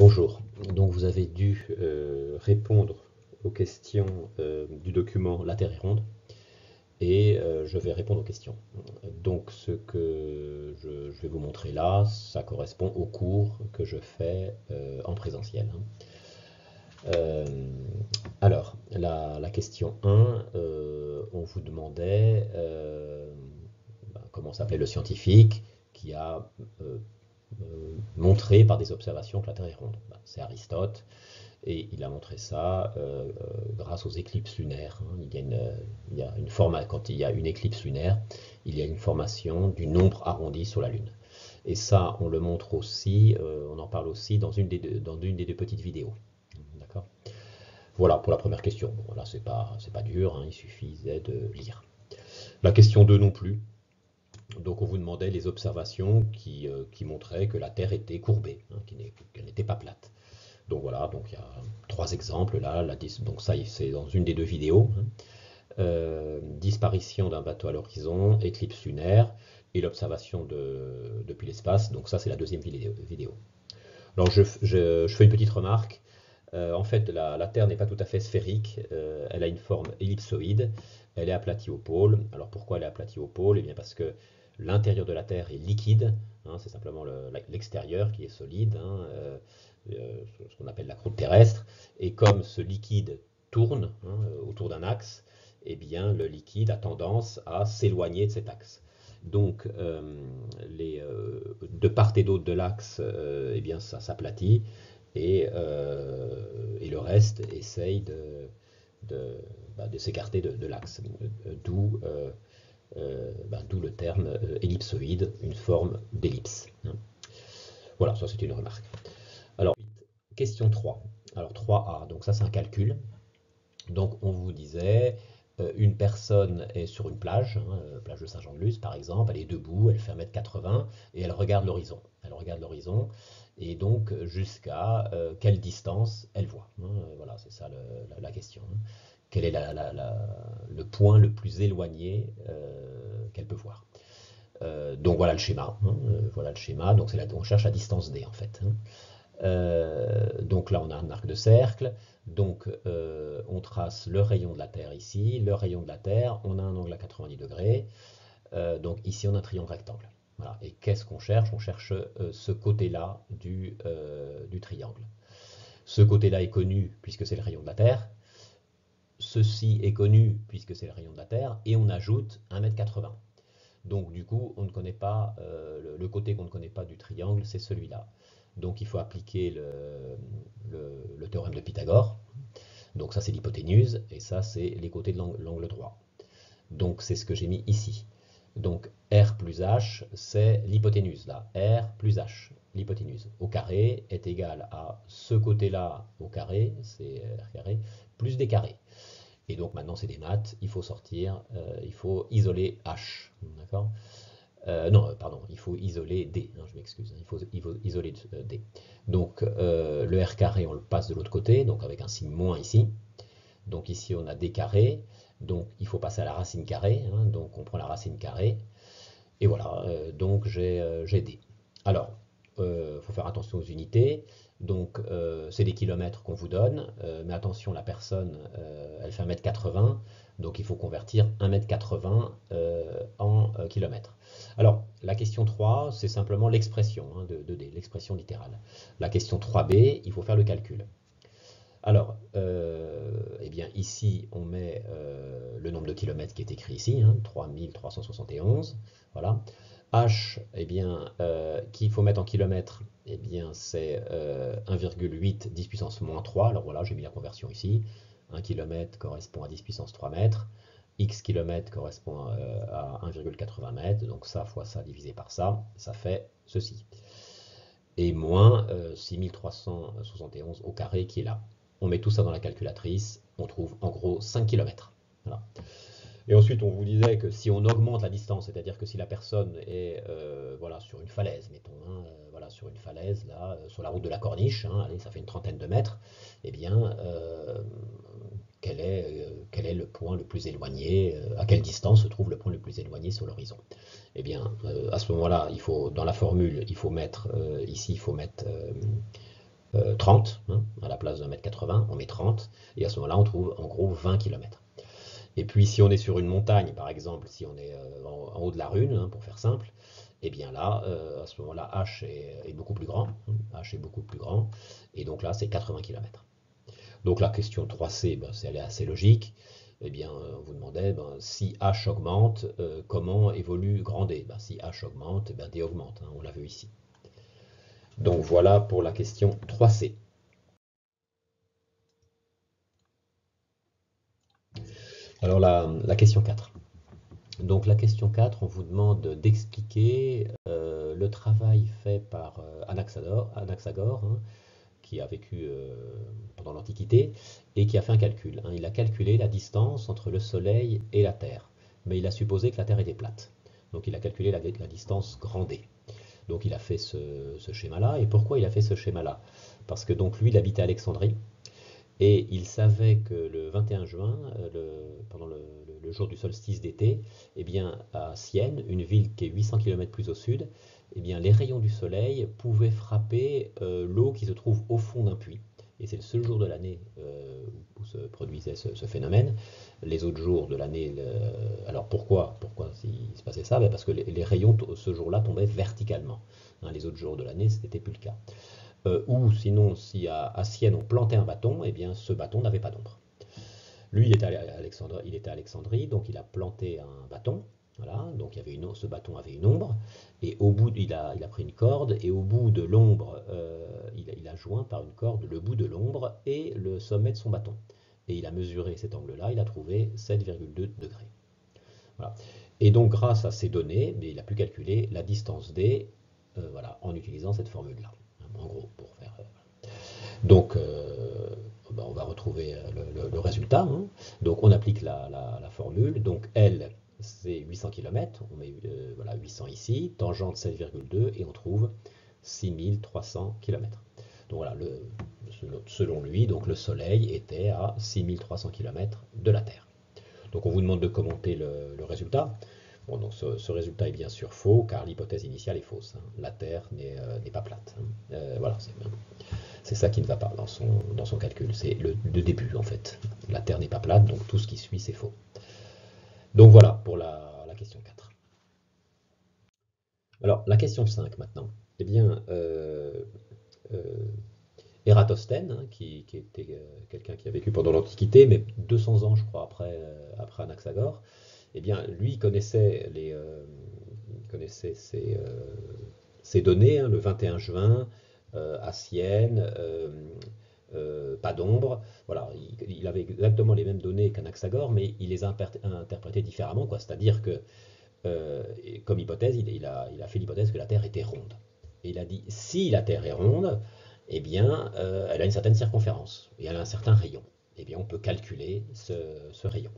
Bonjour. Donc vous avez dû répondre aux questions du document La Terre est ronde et je vais répondre aux questions. Donc ce que je vais vous montrer là, ça correspond au cours que je fais en présentiel. Euh, alors, la question 1, on vous demandait comment s'appelait le scientifique qui a montré par des observations que la Terre est ronde. C'est Aristote, et il a montré ça grâce aux éclipses lunaires. Quand il y a une éclipse lunaire, il y a une formation du nombre arrondi sur la Lune. Et ça, on le montre aussi, on en parle aussi dans une des deux petites vidéos. D'accord. Voilà pour la première question. Bon, là, c'est pas dur, hein, il suffisait de lire. La question 2 non plus. Donc on vous demandait les observations qui montraient que la Terre était courbée, hein, qu'elle n'était pas plate. Donc voilà, donc il y a 3 exemples là. Donc ça, c'est dans une des 2 vidéos. Hein. Disparition d'un bateau à l'horizon, éclipse lunaire et l'observation depuis l'espace. Donc ça, c'est la deuxième vidéo. Alors je fais une petite remarque. En fait, la Terre n'est pas tout à fait sphérique. Elle a une forme ellipsoïde. Elle est aplatie au pôle. Alors pourquoi elle est aplatie au pôle? Eh bien parce que l'intérieur de la Terre est liquide. Hein, c'est simplement l'extérieur qui est solide. Hein, ce qu'on appelle la croûte terrestre. Et comme ce liquide tourne autour d'un axe, eh bien le liquide a tendance à s'éloigner de cet axe. Donc, de part et d'autre de l'axe, eh bien, ça s'aplatit et le reste essaye de s'écarter de l'axe. D'où le terme ellipsoïde, une forme d'ellipse. Hein. Voilà, ça c'était une remarque. Alors, question 3. Alors 3A, donc ça c'est un calcul. Donc on vous disait, une personne est sur une plage, hein, plage de Saint-Jean-de-Luz par exemple, elle est debout, elle fait 1,80 m et elle regarde l'horizon. Elle regarde l'horizon et donc jusqu'à quelle distance elle voit. Hein, voilà, c'est ça la question. Hein. Quel est le point le plus éloigné qu'elle peut voir. Donc voilà le schéma. Hein, voilà le schéma. Donc on cherche la distance D en fait. Hein. Donc là, on a un arc de cercle. Donc, on trace le rayon de la Terre ici, le rayon de la Terre. On a un angle à 90 degrés. Donc ici, on a un triangle rectangle. Voilà. Et qu'est-ce qu'on cherche? On cherche ce côté-là du triangle. Ce côté-là est connu puisque c'est le rayon de la Terre. Ceci est connu puisque c'est le rayon de la Terre. Et on ajoute 1,80 m. Donc du coup, on ne connaît pas le côté qu'on ne connaît pas du triangle, c'est celui-là. Donc il faut appliquer le théorème de Pythagore. Donc ça c'est l'hypoténuse et ça c'est les côtés de l'angle droit. Donc c'est ce que j'ai mis ici. Donc R plus H c'est l'hypoténuse là. R plus H, l'hypoténuse au carré est égal à ce côté-là au carré, c'est R carré, plus des carrés. Et donc maintenant c'est des maths, il faut sortir, il faut isoler H. D'accord. Non, pardon, il faut isoler D, hein, je m'excuse, il faut isoler D. Donc le R carré, on le passe de l'autre côté, donc avec un signe moins ici. Donc ici, on a D carré, donc il faut passer à la racine carrée, hein, donc on prend la racine carrée, et voilà, donc j'ai D. Alors, il faut faire attention aux unités, donc c'est des kilomètres qu'on vous donne, mais attention, la personne, elle fait 1,80 m, donc il faut convertir 1,80 m en kilomètres. Alors, la question 3, c'est simplement l'expression hein, de D, l'expression littérale. La question 3b, il faut faire le calcul. Alors, eh bien ici, on met le nombre de kilomètres qui est écrit ici, hein, 3371, voilà. H, eh bien, qu'il faut mettre en kilomètres, eh bien, c'est 1,8 10 puissance moins 3. Alors voilà, j'ai mis la conversion ici. 1 km correspond à 10 puissance 3 mètres. X km correspond à 1,80 m. Donc ça fois ça divisé par ça, ça fait ceci. Et moins 6371 au carré qui est là. On met tout ça dans la calculatrice, on trouve en gros 5 km. Voilà. Et ensuite, on vous disait que si on augmente la distance, c'est-à-dire que si la personne est voilà, sur une falaise, mettons, hein, voilà, sur une falaise, là, sur la route de la Corniche, hein, allez, ça fait une trentaine de mètres, eh bien, quel est le point le plus éloigné, à quelle distance se trouve le point le plus éloigné sur l'horizon? Eh bien, à ce moment-là, dans la formule, il faut mettre, ici, il faut mettre 30, hein, à la place d'1,80 m, on met 30, et à ce moment-là, on trouve en gros 20 km. Et puis si on est sur une montagne, par exemple, si on est en haut de la Rune, hein, pour faire simple, et bien là, à ce moment-là, H est beaucoup plus grand, hein, H est beaucoup plus grand, et donc là, c'est 80 km. Donc la question 3C, ben, elle est assez logique. Eh bien, on vous demandait, ben, si H augmente, comment évolue grand D? Ben, si H augmente, eh ben, D augmente, hein, on l'a vu ici. Donc voilà pour la question 3C. Alors la question 4. Donc la question 4, on vous demande d'expliquer le travail fait par Anaxagore, hein, qui a vécu pendant l'Antiquité et qui a fait un calcul, hein. Il a calculé la distance entre le Soleil et la Terre, mais il a supposé que la Terre était plate. Donc il a calculé la distance grand D. Donc il a fait ce schéma-là. Et pourquoi il a fait ce schéma-là? Parce que donc lui, il habitait à Alexandrie. Et il savait que le 21 juin, pendant le jour du solstice d'été, eh bien, à Sienne, une ville qui est 800 km plus au sud, eh bien, les rayons du soleil pouvaient frapper l'eau qui se trouve au fond d'un puits. Et c'est le seul jour de l'année où se produisait ce phénomène. Les autres jours de l'année, alors pourquoi il se passait ça? Ben parce que les rayons ce jour-là tombaient verticalement, hein. Les autres jours de l'année, ce n'était plus le cas. Ou sinon, si à Sienne on plantait un bâton, eh bien ce bâton n'avait pas d'ombre. Lui, il était à Alexandrie, donc il a planté un bâton. Voilà, donc ce bâton avait une ombre, et au bout, il a pris une corde, et au bout de l'ombre, il a joint par une corde le bout de l'ombre et le sommet de son bâton. Et il a mesuré cet angle-là, il a trouvé 7,2 degrés. Voilà. Et donc, grâce à ces données, il a pu calculer la distance D, voilà, en utilisant cette formule-là. En gros, pour faire. Donc, ben, on va retrouver le résultat, hein. Donc, on applique la formule. Donc, L, c'est 800 km. On met voilà, 800 ici, tangente 7,2, et on trouve 6300 km. Donc voilà, selon lui, donc le Soleil était à 6300 km de la Terre. Donc on vous demande de commenter le résultat. Bon, donc ce résultat est bien sûr faux, car l'hypothèse initiale est fausse, hein. La Terre n'est pas plate, hein. Voilà, c'est ça qui ne va pas dans son calcul. C'est le début, en fait. La Terre n'est pas plate, donc tout ce qui suit, c'est faux. Donc voilà pour la question 4. Alors, la question 5 maintenant. Eh bien, euh, Ératosthène, hein, qui était quelqu'un qui a vécu pendant l'Antiquité, mais 200 ans, je crois, après Anaxagore, eh bien, lui connaissait ces données, hein, le 21 juin, à Sienne, pas d'ombre. Voilà, il avait exactement les mêmes données qu'Anaxagore, mais il les a interprétées différemment, quoi. C'est-à-dire que, comme hypothèse, il a fait l'hypothèse que la Terre était ronde. Et il a dit, si la Terre est ronde, eh bien, elle a une certaine circonférence et elle a un certain rayon. Eh bien, on peut calculer ce rayon.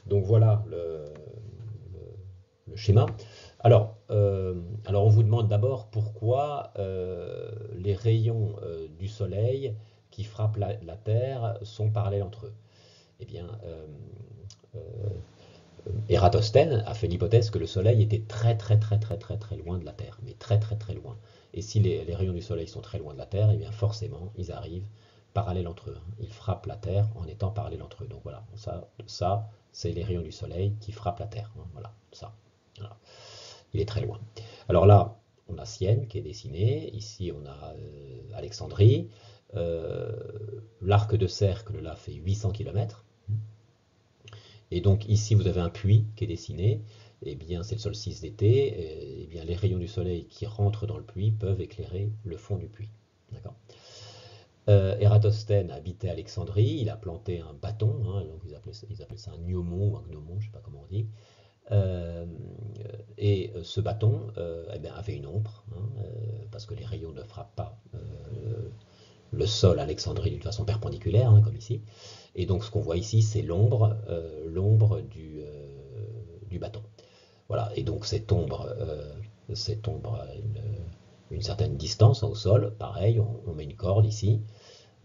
Donc voilà le schéma. Alors, on vous demande d'abord pourquoi les rayons du Soleil qui frappent la Terre sont parallèles entre eux. Eh bien, euh, Ératosthène a fait l'hypothèse que le Soleil était très très très très très très loin de la Terre, mais très très très loin. Et si les rayons du Soleil sont très loin de la Terre, eh bien forcément, ils arrivent parallèles entre eux. Ils frappent la Terre en étant parallèles entre eux. Donc voilà, ça c'est les rayons du Soleil qui frappent la Terre, hein. Voilà, ça. Voilà. Il est très loin. Alors là, on a Sienne qui est dessiné. Ici, on a Alexandrie. Euh, L'arc de cercle, là, fait 800 km. Et donc ici, vous avez un puits qui est dessiné. Eh bien, c'est le solstice d'été. Eh bien, les rayons du soleil qui rentrent dans le puits peuvent éclairer le fond du puits. D'accord. Ératosthène habitait Alexandrie. Il a planté un bâton, hein, donc ils appelaient ça un gnomon ou un gnomon, je ne sais pas comment on dit. Euh, et ce bâton eh bien, avait une ombre, hein, parce que les rayons ne frappent pas le sol à Alexandrie d'une façon perpendiculaire, hein, comme ici. Et donc ce qu'on voit ici, c'est l'ombre du bâton. Voilà, et donc cette ombre a une certaine distance, hein, au sol. Pareil, on met une corde ici,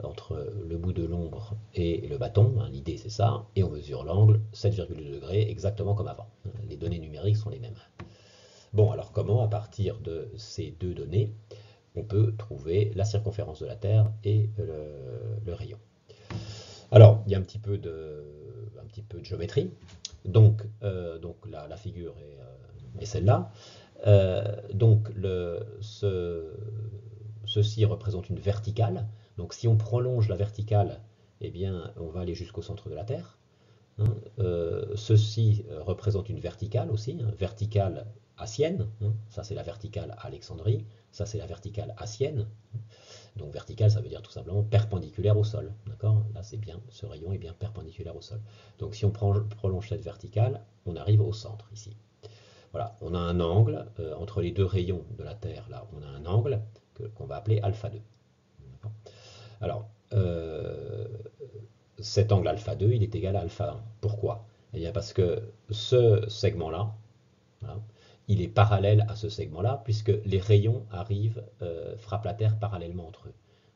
entre le bout de l'ombre et le bâton, hein, l'idée c'est ça, et on mesure l'angle 7,2 degrés, exactement comme avant. Les données numériques sont les mêmes. Bon, alors comment, à partir de ces deux données, on peut trouver la circonférence de la Terre et le rayon. Alors, il y a un petit peu de géométrie. Donc la figure est celle-là. Donc ceci représente une verticale. Donc si on prolonge la verticale, eh bien, on va aller jusqu'au centre de la Terre. Hein. Ceci représente une verticale aussi, hein, verticale asienne. Hein. Ça, c'est la verticale à Alexandrie. Ça, c'est la verticale asienne. Donc verticale, ça veut dire tout simplement perpendiculaire au sol. D'accord? Là, c'est bien, ce rayon est bien perpendiculaire au sol. Donc si on prolonge cette verticale, on arrive au centre ici. Voilà, on a un angle entre les deux rayons de la Terre. Là, on a un angle qu'on va appeler alpha 2. Alors, cet angle alpha 2, il est égal à alpha 1. Pourquoi? Eh bien parce que ce segment-là, voilà, il est parallèle à ce segment-là, puisque les rayons arrivent, frappent la Terre parallèlement entre eux.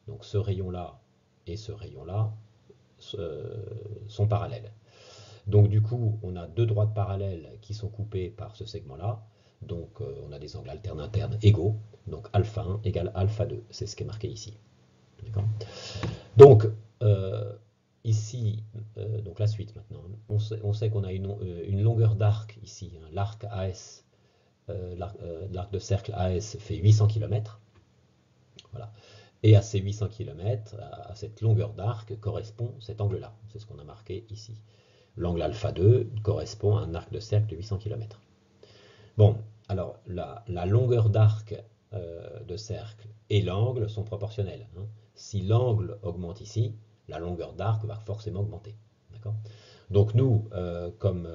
Donc ce rayon-là et ce rayon-là sont parallèles. Donc du coup, on a deux droites parallèles qui sont coupées par ce segment-là. Donc on a des angles alternes internes égaux. Donc alpha 1 égale alpha 2. C'est ce qui est marqué ici. Donc ici, donc la suite maintenant. On sait qu'on a une longueur d'arc ici. Hein, l'arc AS, l'arc de cercle AS fait 800 km. Voilà. Et à ces 800 km, à cette longueur d'arc, correspond cet angle-là. C'est ce qu'on a marqué ici. L'angle alpha 2 correspond à un arc de cercle de 800 km. Bon, alors la longueur d'arc de cercle et l'angle sont proportionnels. Hein. Si l'angle augmente ici, la longueur d'arc va forcément augmenter. Donc nous, comme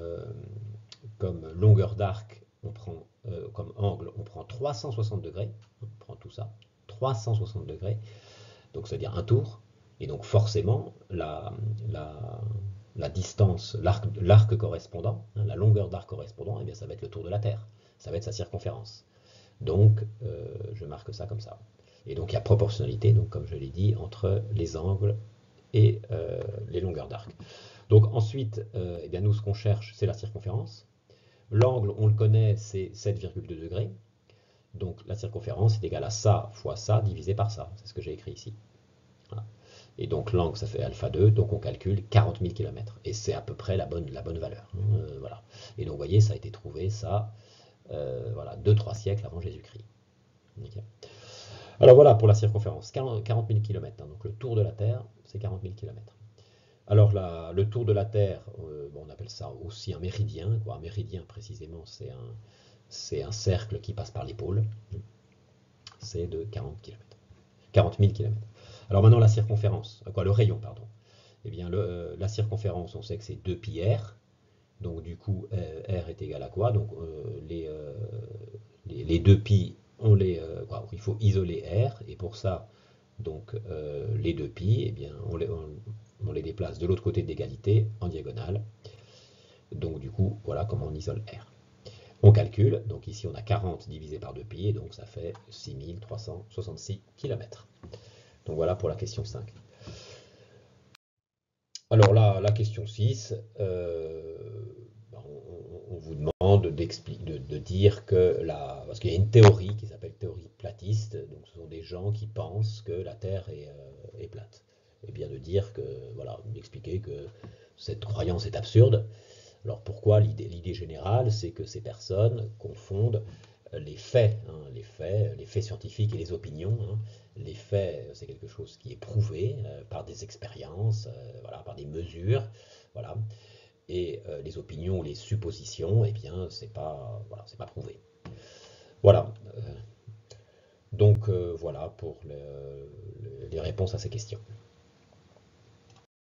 longueur d'arc, on prend comme angle, on prend 360 degrés. On prend tout ça, 360 degrés. Donc c'est-à-dire un tour. Et donc forcément, la distance, l'arc correspondant, hein, la longueur d'arc correspondant, eh bien, ça va être le tour de la Terre. Ça va être sa circonférence. Donc, je marque ça comme ça. Et donc, il y a proportionnalité, donc, comme je l'ai dit, entre les angles et les longueurs d'arc. Donc, ensuite, eh bien, nous, ce qu'on cherche, c'est la circonférence. L'angle, on le connaît, c'est 7,2 degrés. Donc, la circonférence est égale à ça fois ça divisé par ça. C'est ce que j'ai écrit ici. Voilà. Et donc l'angle, ça fait alpha 2, donc on calcule 40 000 km. Et c'est à peu près la bonne valeur. Hein, voilà. Et donc vous voyez, ça a été trouvé, ça, voilà, 2-3 siècles avant Jésus-Christ. Okay. Alors voilà pour la circonférence, 40 000 km. Hein, donc le tour de la Terre, c'est 40 000 km. Alors le tour de la Terre, bon, on appelle ça aussi un méridien. Quoi. Un méridien, précisément, c'est un cercle qui passe par les pôles. C'est de 40 km. 40 000 km. Alors maintenant la circonférence, le rayon, pardon. Eh bien la circonférence, on sait que c'est 2 pi r. Donc du coup, r est égal à quoi? Donc les 2 pi, il faut isoler r. Et pour ça, donc les 2 pi, eh bien, on les déplace de l'autre côté de l'égalité en diagonale. Donc du coup, voilà comment on isole r. On calcule, donc ici on a 40 divisé par 2 pi, et donc ça fait 6366 km. Donc voilà pour la question 5. Alors là, la question 6, on vous demande de dire que parce qu'il y a une théorie qui s'appelle théorie platiste, donc ce sont des gens qui pensent que la Terre est plate. Et bien de dire que, voilà, d'expliquer que cette croyance est absurde. Alors pourquoi? L'idée générale, c'est que ces personnes confondent les faits, hein, les faits scientifiques et les opinions. Hein. Les faits, c'est quelque chose qui est prouvé par des expériences, voilà, par des mesures, voilà. Et les opinions, les suppositions, eh bien, c'est pas, voilà, c'est pas prouvé. Voilà. Donc voilà pour les réponses à ces questions.